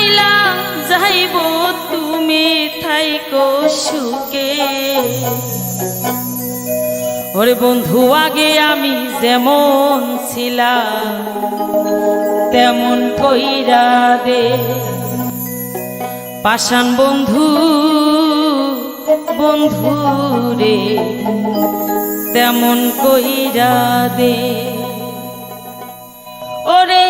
চইলা যাইব তুমি থাইকো সুখে। ওরে বন্ধু আগে আমি যেমন ছিলাম তেমন কইরা দে, পাষাণ বন্ধু বন্ধু রে তেমন কইরা দে। ওরে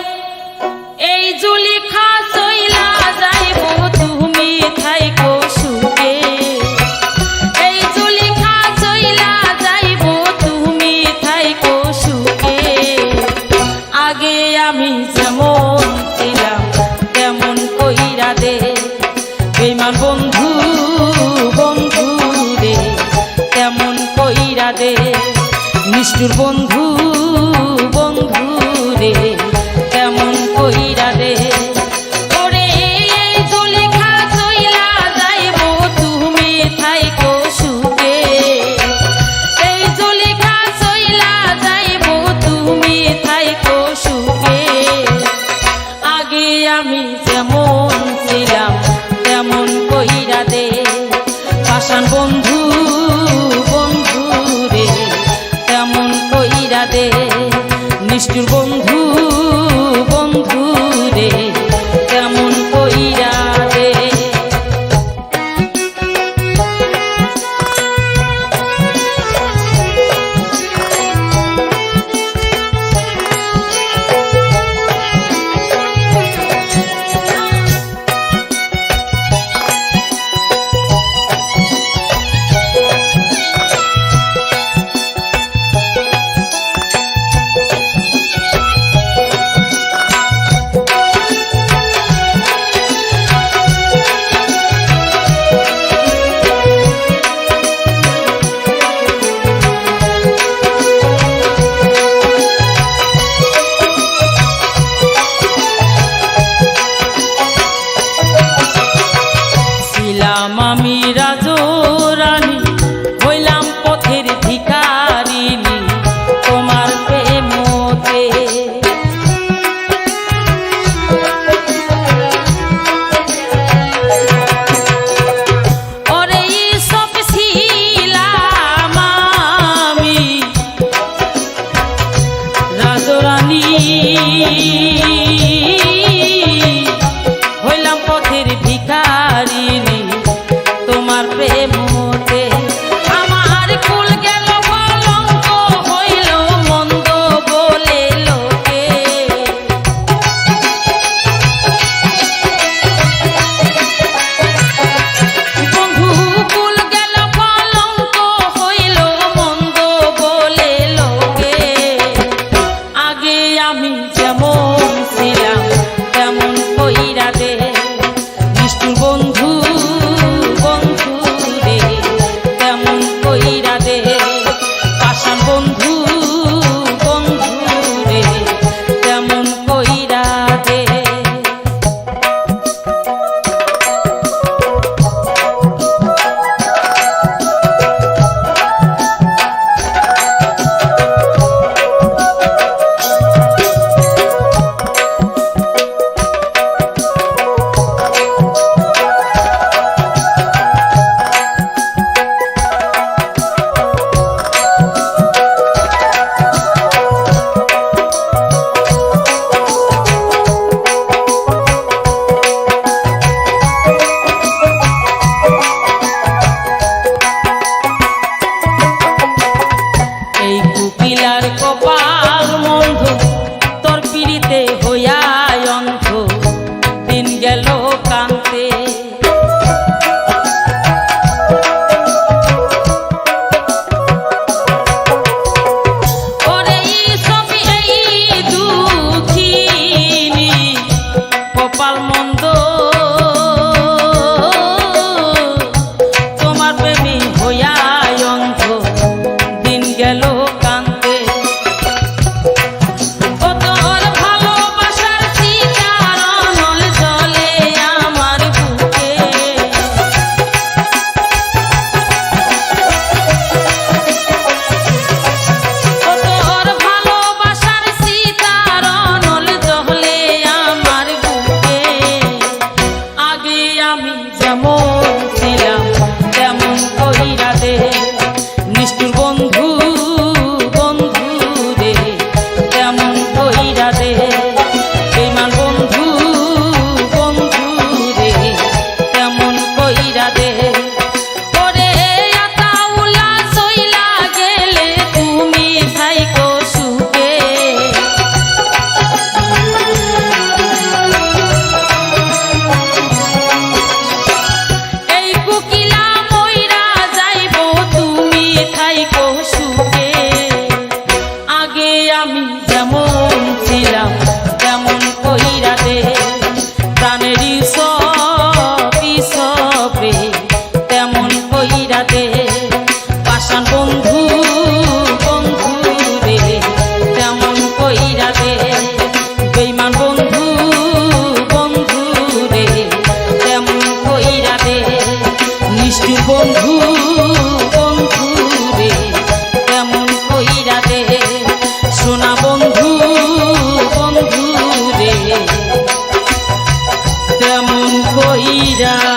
এই জুলিখা চইলা যাইব তুমি থাইকো সুখে। এই জুলিখা চইলা যাইব তুমি থাইকো সুখে। আগে আমি যেমন ছিলাম তেমন কইরা দে, বেঈমান বন্ধু বন্ধু রে তেমন কইরা দে। নিষ্ঠুর বন্ধু বন্ধু রে তেমন কইরা দে। ওরে এই জুলিখা চইলা যাইব তুমি থাইকো সুখে। এই জুলিখা চইলা যাইব তুমি থাইকো সুখে। আগে আমি যেমন ছিলাম তেমন কইরা দে, পাষাণ বন্ধু বন্ধু রে তেমন কইরা দে। নিষ্ঠুর বন্ধু বন্ধু রে তেমন কইরা দে। আমি রাজরানী হইলাম পথের ভিখারিনী তোমার প্রেমতে। ওরে সব ছিলাম আমি রাজরানী হইলাম পথের ভিখারিনী তোমার প্রেমতে। আমার কুল গেল কলঙ্ক হইল মন্দ বলে লোকে। বন্ধু কুল গেল কলঙ্ক হইল মন্দ বলে লোকে। আগে আমি যেমন ছিলাম তেমন কইরা দে, নিষ্ঠুর বন্ধু বন্ধু রে তেমন কইরা দে। পাষাণ বন্ধু বন্ধু রে তেমন কইরা দে। কপাল মন্ধ তোর পিড়িতে হইয়া অন্ধ দিন গেল কান্তে। ওরে সব এই দুঃখিনী কপাল মন্দ তোমার প্রেমী হইয়া অন্ধ দিন গেল কান্তে। কইরা দে পাষাণ বন্ধু বন্ধু রে তেমন কইরা দে বেঈমান বন্ধু বন্ধু রে তেমন কইরা দে নিষ্ঠুর বন্ধু বন্ধু রে তেমন কইরা দে সোনা বন্ধু বন্ধু রে তেমন কইরা